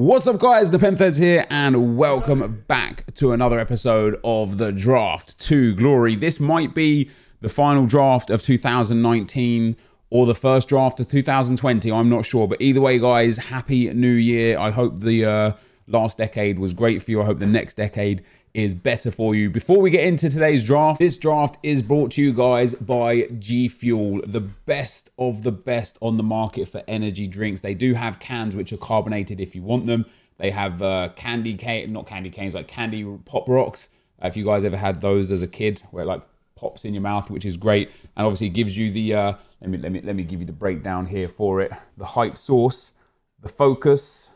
What's up, guys? NepentheZ here, and welcome back to another episode of the Draft to Glory. This might be the final draft of 2019 or the first draft of 2020. I'm not sure, but either way, guys, happy new year. I hope the last decade was great for you. I hope the next decade is better for you. Before we get into today's draft, this draft is brought to you guys by G Fuel, the best of the best on the market for energy drinks. They do have cans which are carbonated if you want them. They have not candy canes, like candy pop rocks. If you guys ever had those as a kid, where it like pops in your mouth, which is great, and obviously it gives you the let me give you the breakdown here for it. The hype source, the focus,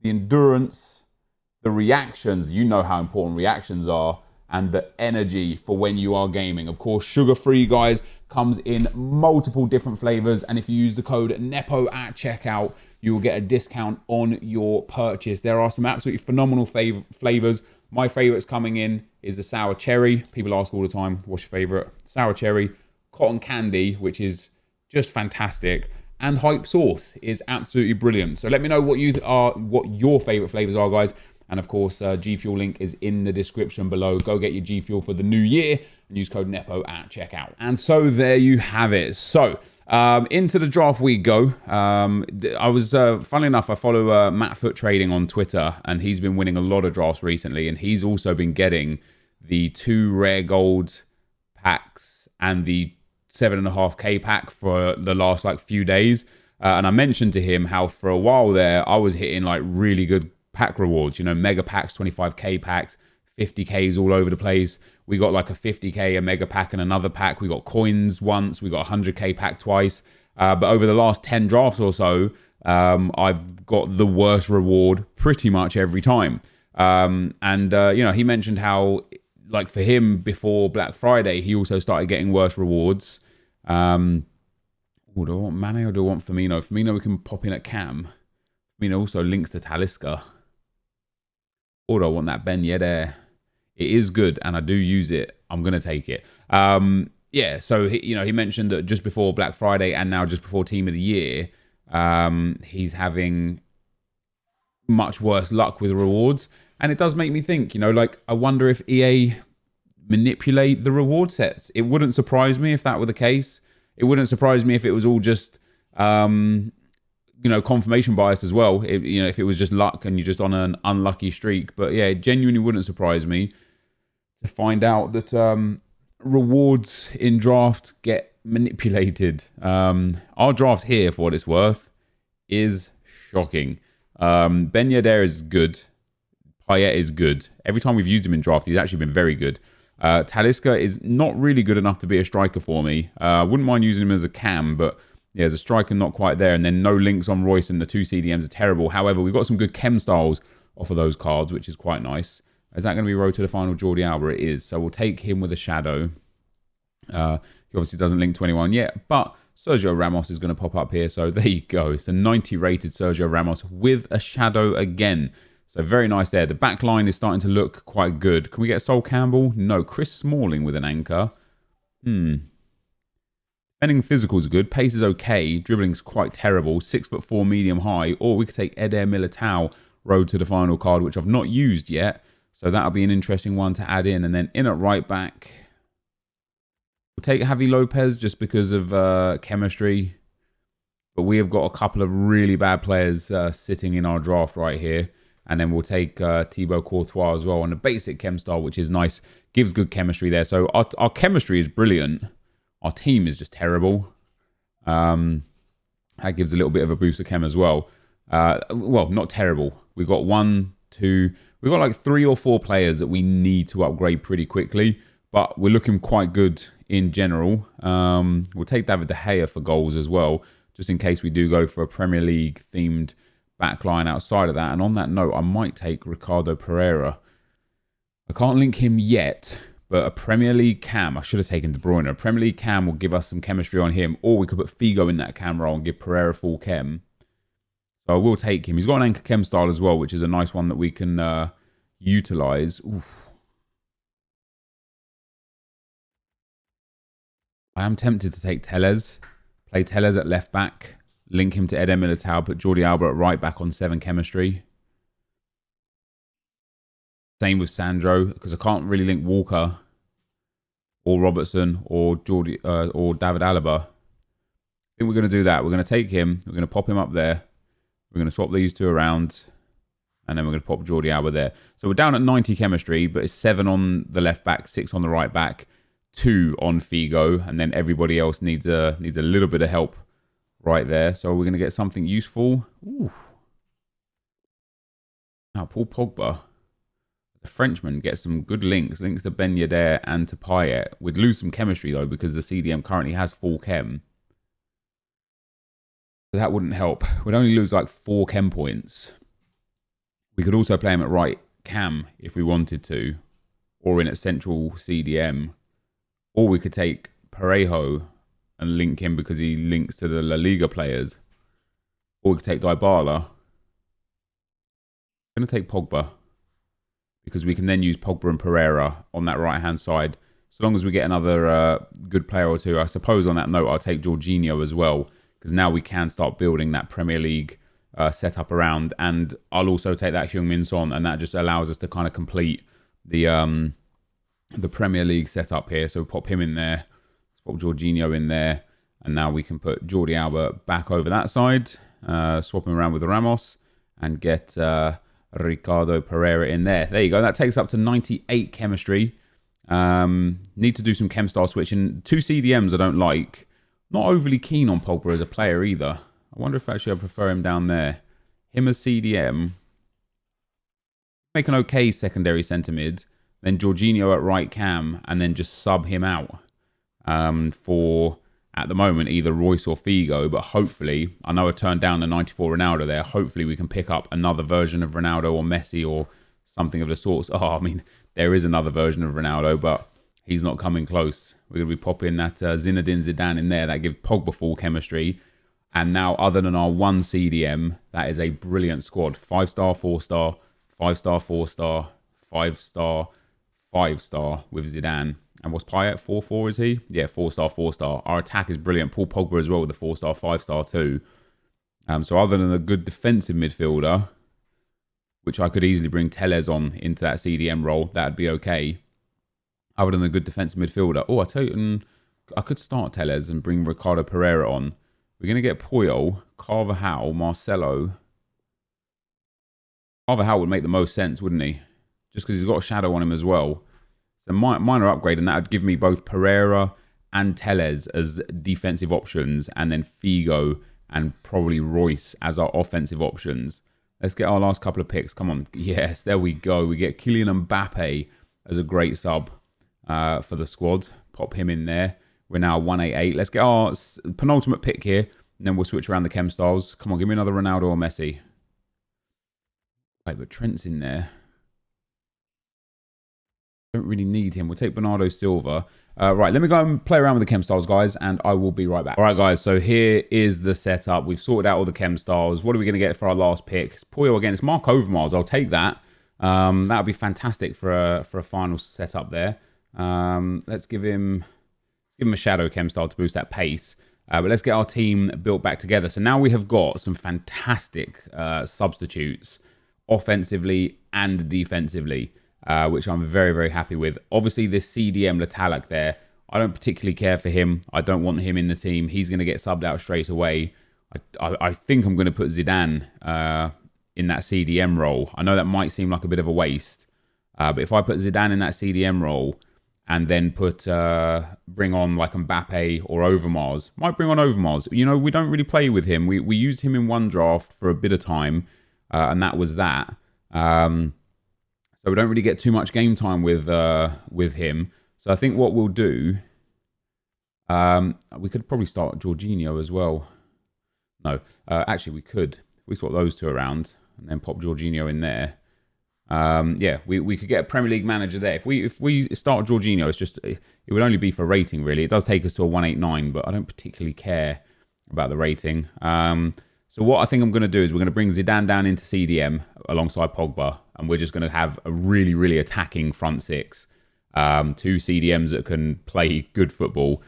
the endurance, the reactions. You know how important reactions are, and the energy for when you are gaming. Of course, sugar-free, guys, comes in multiple different flavors, and if you use the code NEPO at checkout, you will get a discount on your purchase. There are some absolutely phenomenal flavors. My favorites coming in is the sour cherry. People ask all the time, what's your favorite? Sour cherry, cotton candy, which is just fantastic, and hype sauce is absolutely brilliant. So let me know what your favorite flavors are, guys. And of course, G Fuel link is in the description below. Go get your G Fuel for the new year and use code NEPO at checkout. And so there you have it. So into the draft we go. Funnily enough, I follow Matt Foot Trading on Twitter, and he's been winning a lot of drafts recently. And he's also been getting the 2 rare gold packs and the 7.5K pack for the last few days. And I mentioned to him how for a while there, I was hitting really good pack rewards, mega packs, 25K packs, 50Ks all over the place. We got a 50K, a mega pack, and another pack. We got coins once. We got a 100K pack twice. But over the last 10 drafts or so, I've got the worst reward pretty much every time. He mentioned how, for him, before Black Friday, he also started getting worse rewards. Do I want Mane or do I want Firmino? Firmino, we can pop in at Cam. Firmino also links to Talisca. Or do I want that Ben Yedder? It is good, and I do use it. I'm going to take it. So he mentioned that just before Black Friday and now just before Team of the Year, he's having much worse luck with rewards. And it does make me think, I wonder if EA manipulate the reward sets. It wouldn't surprise me if that were the case. It wouldn't surprise me if it was all just confirmation bias as well. If it was just luck and you're just on an unlucky streak. But yeah, it genuinely wouldn't surprise me to find out that rewards in draft get manipulated. Our draft here, for what it's worth, is shocking. Ben Yedder is good. Payet is good. Every time we've used him in draft, he's actually been very good. Talisca is not really good enough to be a striker for me. Wouldn't mind using him as a cam, but yeah, as a striker, not quite there. And then no links on Royce, and the 2 CDMs are terrible. However, we've got some good chem styles off of those cards, which is quite nice. Is that going to be road to the final Jordi Alba? It is. So we'll take him with a shadow. He obviously doesn't link to anyone yet, but Sergio Ramos is going to pop up here. So there you go. It's a 90 rated Sergio Ramos with a shadow again. So very nice there. The back line is starting to look quite good. Can we get Sol Campbell? No. Chris Smalling with an anchor. Defending physical is good. Pace is okay. Dribbling is quite terrible. 6'4" medium high. Or we could take Eder Militao, road to the final card, which I've not used yet. So that'll be an interesting one to add in. And then in at right back, we'll take Javi Lopez just because of chemistry. But we have got a couple of really bad players sitting in our draft right here. And then we'll take Thibaut Courtois as well on a basic chem style, which is nice. Gives good chemistry there. So our chemistry is brilliant. Our team is just terrible. That gives a little bit of a boost of chem as well. Well, not terrible. We've got 3 or 4 players that we need to upgrade pretty quickly. But we're looking quite good in general. We'll take David De Gea for goals as well, just in case we do go for a Premier League themed backline outside of that. And on that note, I might take Ricardo Pereira. I can't link him yet, but a Premier League cam, I should have taken De Bruyne. A Premier League cam will give us some chemistry on him, or we could put Figo in that cam role and give Pereira full chem. So I will take him. He's got an anchor chem style as well, which is a nice one that we can utilize. Oof. I am tempted to take Tellez, play Tellez at left back, link him to Eder Militao, put Jordi Alba at right back on 7 chemistry. Same with Sandro, because I can't really link Walker or Robertson or Jordi or David Alaba. I think we're going to do that. We're going to take him. We're going to pop him up there. We're going to swap these two around. And then we're going to pop Jordi Alba there. So we're down at 90 chemistry, but it's 7 on the left back, 6 on the right back, 2 on Figo. And then everybody else needs a little bit of help right there. So we're going to get something useful. Ooh. Now, Paul Pogba, the Frenchman, gets some good links to Ben Yedder and to Payet. We'd lose some chemistry, though, because the CDM currently has full chem. So that wouldn't help. We'd only lose like 4 chem points. We could also play him at right cam if we wanted to, or in at central CDM. Or we could take Parejo and link him because he links to the La Liga players. Or we could take Dybala. I'm going to take Pogba, because we can then use Pogba and Pereira on that right-hand side. So long as we get another good player or two. I suppose on that note, I'll take Jorginho as well, because now we can start building that Premier League setup around. And I'll also take that Heung-min Son, and that just allows us to kind of complete the Premier League setup here. So we'll pop him in there. Let's pop Jorginho in there. And now we can put Jordi Alba back over that side. Swap him around with Ramos and get Ricardo Pereira in there. There you go. That takes up to 98 chemistry. Need to do some chem style switching. 2 CDMs I don't like. Not overly keen on Pogba as a player either. I wonder if actually I prefer him down there. Him as CDM. Make an okay secondary centre mid. Then Jorginho at right cam. And then just sub him out. For, at the moment, either Royce or Figo. But hopefully, I know I turned down the 94 Ronaldo there. Hopefully we can pick up another version of Ronaldo or Messi or something of the sorts. Oh, I mean, there is another version of Ronaldo, but he's not coming close. We're going to be popping that Zinedine Zidane in there. That gives Pogba full chemistry. And now, other than our 1 CDM, that is a brilliant squad. 5-star, 4-star, 5-star, 4-star, 5-star, 5-star with Zidane. And what's Payet? 4-4 is he? Yeah, 4-star, 4-star. Our attack is brilliant. Paul Pogba as well with the 4-star, 5-star too. So other than a good defensive midfielder, which I could easily bring Tellez on into that CDM role, that'd be okay. Other than a good defensive midfielder. Oh, I tell you, I could start Tellez and bring Ricardo Pereira on. We're going to get Puyol, Carvajal, Marcelo. Carvajal would make the most sense, wouldn't he? Just because he's got a shadow on him as well. So minor upgrade, and that would give me both Pereira and Tellez as defensive options, and then Figo and probably Royce as our offensive options. Let's get our last couple of picks. Come on. Yes, there we go. We get Kylian Mbappe as a great sub for the squad. Pop him in there. We're now 188. Let's get our penultimate pick here, and then we'll switch around the chem styles. Come on, give me another Ronaldo or Messi. Wait, but Trent's in there. Don't really need him. We'll take Bernardo Silva. Right, let me go and play around with the chem styles, guys, and I will be right back. All right, guys, so here is the setup. We've sorted out all the chem styles. What are we going to get for our last pick? It's Puyol again. It's Mark Overmars. I'll take that. That would be fantastic for a final setup there. Let's give him a shadow chem style to boost that pace. But let's get our team built back together. So now we have got some fantastic substitutes offensively and defensively, which I'm very, very happy with. Obviously, this CDM Latalac there, I don't particularly care for him. I don't want him in the team. He's going to get subbed out straight away. I think I'm going to put Zidane in that CDM role. I know that might seem like a bit of a waste, but if I put Zidane in that CDM role and then bring on like Mbappe or Overmars, might bring on Overmars. You know, we don't really play with him. We used him in one draft for a bit of time, and that was that. So we don't really get too much game time with him. So I think what we'll do, we could probably start Jorginho as well. No, actually we could. We swap those two around and then pop Jorginho in there. Yeah, we could get a Premier League manager there. If we start Jorginho, it would only be for rating really. It does take us to a 189, but I don't particularly care about the rating. So what I think I'm going to do is we're going to bring Zidane down into CDM alongside Pogba, and we're just going to have a really, really attacking front six. 2 CDMs that can play good football.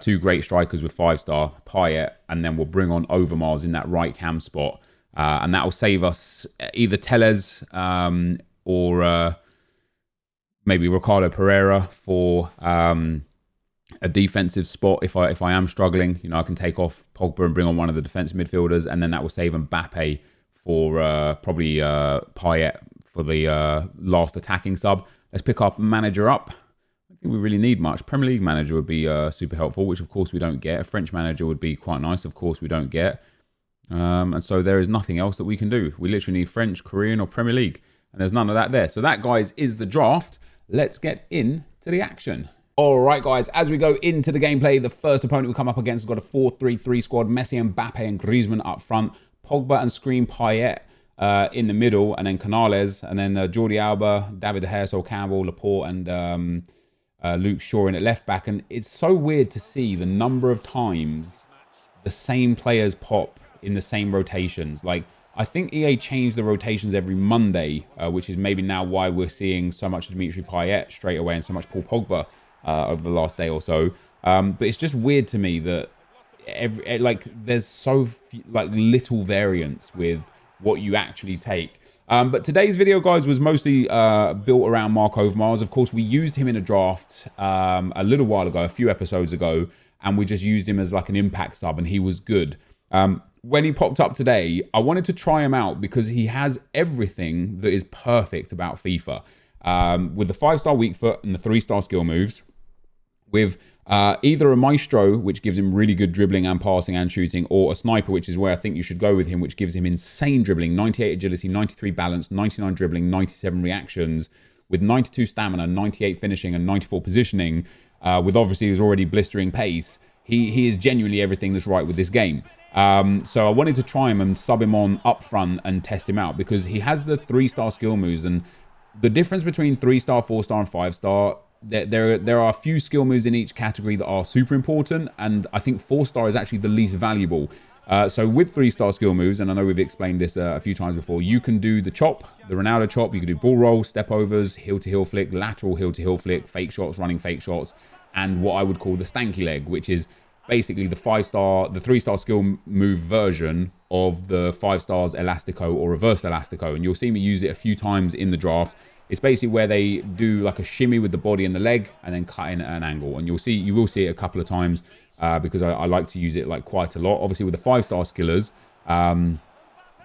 2 great strikers with 5-star, Payet, and then we'll bring on Overmars in that right cam spot. And that will save us either Tellez or maybe Ricardo Pereira for a defensive spot if I am struggling. You know, I can take off Pogba and bring on one of the defensive midfielders, and then that will save Mbappe for probably Payet for the last attacking sub. Let's pick our manager up. I don't think we really need much. Premier League manager would be super helpful, which of course we don't get. A French manager would be quite nice, of course we don't get. And so there is nothing else that we can do. We literally need French, Korean, or Premier League, and there's none of that there. So that, guys, is the draft. Let's get into the action. All right, guys, as we go into the gameplay, the first opponent we come up against has got a 4-3-3 squad. Messi, Mbappe, and Griezmann up front. Pogba and Scream Payet in the middle, and then Canales, and then Jordi Alba, David De Gea, Sol Campbell, Laporte, and Luke Shaw in at left back. And it's so weird to see the number of times the same players pop in the same rotations. Like, I think EA changed the rotations every Monday, which is maybe now why we're seeing so much Dimitri Payet straight away and so much Paul Pogba over the last day or so. But it's just weird to me that there's so little variance with what you actually take. But today's video, guys, was mostly built around Mark Overmars. Of course, we used him in a draft a little while ago, a few episodes ago, and we just used him as like an impact sub, and he was good. When he popped up today, I wanted to try him out because he has everything that is perfect about FIFA. With the 5-star weak foot and the 3-star skill moves, with either a maestro, which gives him really good dribbling and passing and shooting, or a sniper, which is where I think you should go with him, which gives him insane dribbling, 98 agility, 93 balance, 99 dribbling, 97 reactions, with 92 stamina, 98 finishing, and 94 positioning, with obviously his already blistering pace. He is genuinely everything that's right with this game. So I wanted to try him and sub him on up front and test him out, because he has the 3-star skill moves, and the difference between 3-star, 4-star, and 5-star, there are a few skill moves in each category that are super important, and I think 4-star is actually the least valuable. So with 3-star skill moves, and I know we've explained this a few times before, you can do the chop, the Ronaldo chop, you can do ball roll, step overs, heel to heel flick, lateral heel to heel flick, fake shots, running fake shots, and what I would call the stanky leg, which is basically the 3-star skill move version of the 5-stars Elastico or reverse Elastico. And you'll see me use it a few times in the draft. It's basically where they do like a shimmy with the body and the leg and then cut in at an angle. And you will see it a couple of times because I like to use it like quite a lot. Obviously with the 5-star skillers,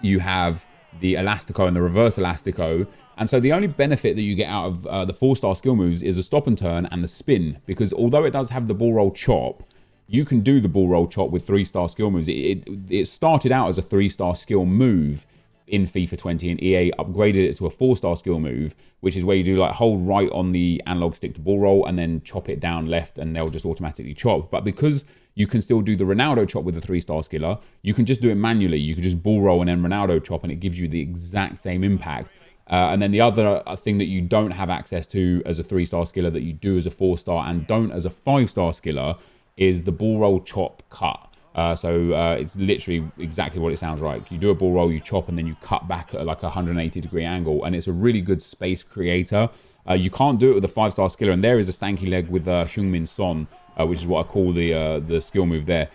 you have the Elastico and the reverse Elastico. And so the only benefit that you get out of the 4-star skill moves is a stop and turn and the spin, because although it does have the ball roll chop, you can do the ball roll chop with 3-star skill moves. It started out as a 3-star skill move in FIFA 20, and EA upgraded it to a 4-star skill move, which is where you do like hold right on the analog stick to ball roll and then chop it down left, and they'll just automatically chop. But because you can still do the Ronaldo chop with the 3-star skiller, you can just do it manually. You can just ball roll and then Ronaldo chop, and it gives you the exact same impact. And then the other thing that you don't have access to as a 3-star skiller that you do as a 4-star and don't as a 5-star skiller is the ball roll chop cut. It's literally exactly what it sounds like. You do a ball roll, you chop, and then you cut back at like a 180-degree angle, and it's a really good space creator. You can't do it with a 5-star skiller, and there is a stanky leg with Heung-min Son, which is what I call the skill move there.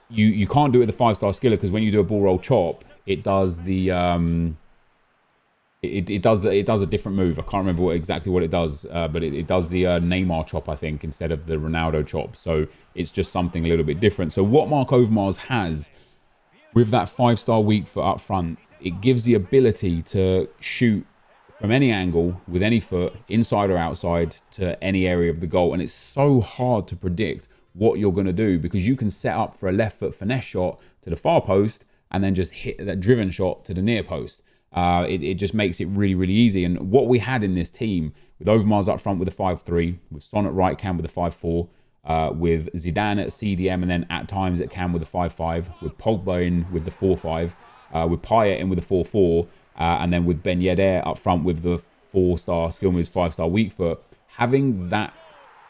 You can't do it with the 5-star skiller because when you do a ball roll chop, it does the it does a different move. I can't remember exactly what it does, but it does the Neymar chop, I think, instead of the Ronaldo chop. So it's just something a little bit different. So what Mark Overmars has with that 5-star weak foot up front, it gives the ability to shoot from any angle with any foot, inside or outside, to any area of the goal. And it's so hard to predict what you're going to do, because you can set up for a left foot finesse shot to the far post and then just hit that driven shot to the near post. It just makes it really, really easy. And what we had in this team, with Overmars up front with a 5-3, with Son at right cam with a 5-4, with Zidane at CDM, and then at times at cam with a 5-5, with Pogba in with the 4-5, with Payet in with a 4-4, and then with Ben Yedder up front with the 4-star skill moves, 5-star weak foot. Having that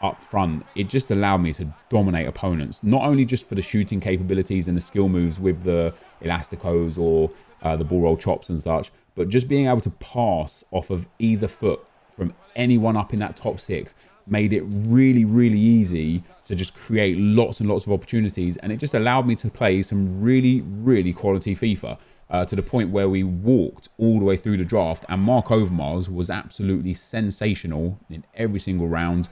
up front, it just allowed me to dominate opponents, not only just for the shooting capabilities and the skill moves with the Elasticos or the ball roll chops and such, but just being able to pass off of either foot from anyone up in that top 6 made it really, really easy to just create lots and lots of opportunities. And it just allowed me to play some really, really quality FIFA. to the point where we walked all the way through the draft, and Mark Overmars was absolutely sensational in every single round,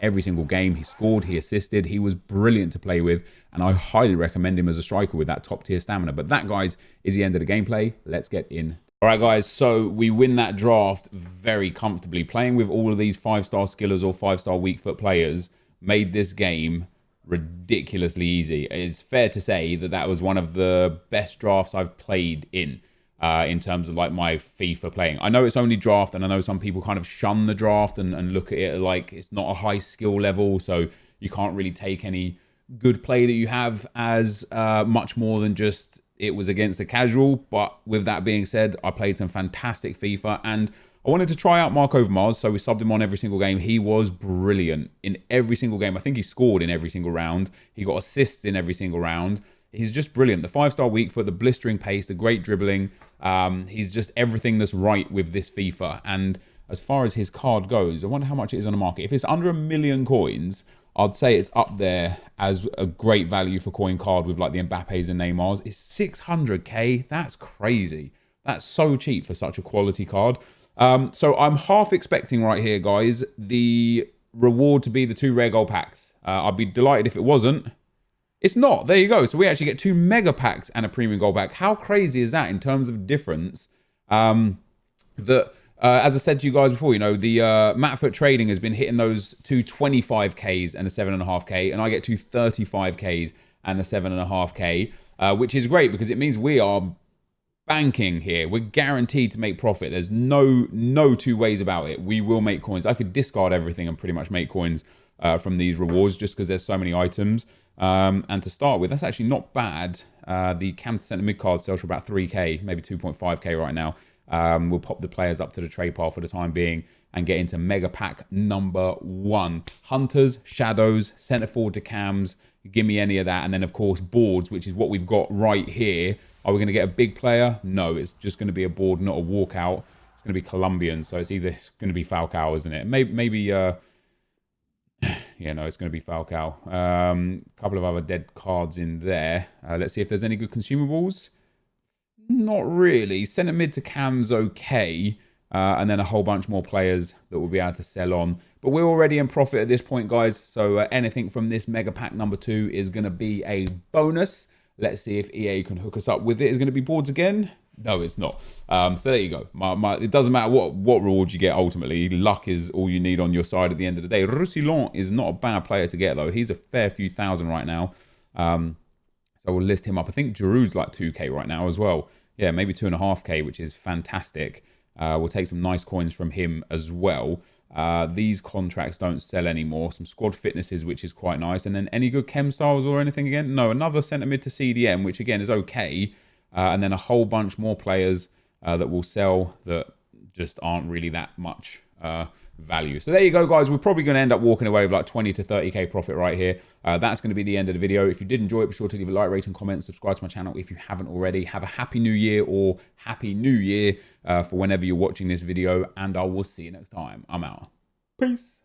every single game. He scored, he assisted, he was brilliant to play with, and I highly recommend him as a striker with that top tier stamina. But that, guys, is the end of the gameplay. Let's get in. All right, guys, so we win that draft very comfortably. Playing with all of these 5-star skillers or 5-star weak foot players made this game ridiculously easy. It's fair to say that that was one of the best drafts I've played in terms of like my FIFA playing. I know it's only draft, and I know some people kind of shun the draft and look at it like it's not a high skill level, so you can't really take any good play that you have as much more than just it was against a casual. But with that being said, I played some fantastic FIFA, and I wanted to try out Mark Overmars, so we subbed him on every single game. He was brilliant in every single game. I think he scored in every single round. He got assists in every single round. He's just brilliant. The 5-star weak foot, the blistering pace, the great dribbling. He's just everything that's right with this FIFA. And as far as his card goes, I wonder how much it is on the market. If it's under 1 million coins, I'd say it's up there as a great value for coin card with like the Mbappes and Neymars. It's 600k. That's crazy. That's so cheap for such a quality card. So I'm half expecting right here, guys, the reward to be the 2 rare gold packs. I'd be delighted if it wasn't. It's not. There you go. So we actually get 2 mega packs and a premium gold pack. How crazy is that in terms of difference? As I said to you guys before, you know, the Matfoot Trading has been hitting those 2 25Ks and a 7.5K, and I get 2 35Ks and a 7.5K, which is great because it means we are banking here. We're guaranteed to make profit. There's no two ways about it. We will make coins. I could discard everything and pretty much make coins from these rewards just because there's so many items. And to start with, that's actually not bad. The Cam Centre mid card sells for about 3k, maybe 2.5k right now. We'll pop the players up to the trade pile for the time being and get into mega pack number 1. Hunters, shadows, centre forward to cams. Give me any of that. And then, of course, boards, which is what we've got right here. Are we going to get a big player? No, it's just going to be a board, not a walkout. It's going to be Colombian, so it's either going to be Falcao, isn't it? Maybe yeah, no, it's going to be Falcao. A couple of other dead cards in there. Let's see if there's any good consumables. Not really. Centre mid to cam's okay. And then a whole bunch more players that we'll be able to sell on. But we're already in profit at this point, guys. So anything from this mega pack number 2 is going to be a bonus. Let's see if EA can hook us up with it. Is it going to be boards again? No, it's not. So there you go. It doesn't matter what reward you get ultimately. Luck is all you need on your side at the end of the day. Roussillon is not a bad player to get, though. He's a fair few thousand right now. So we'll list him up. I think Giroud's like 2k right now as well. Yeah, maybe 2.5k, which is fantastic. We'll take some nice coins from him as well. These contracts don't sell anymore. Some squad fitnesses, which is quite nice. And then any good chem styles or anything again? No, another centre mid to CDM, which again is okay. And then a whole bunch more players that will sell that just aren't really that much value. So there you go, guys. We're probably going to end up walking away with like 20 to 30k profit right here. That's going to be the end of the video. If you did enjoy it, be sure to leave a like, rate, and comment. Subscribe to my channel if you haven't already. Have a happy new year or happy new year for whenever you're watching this video. And I will see you next time. I'm out. Peace.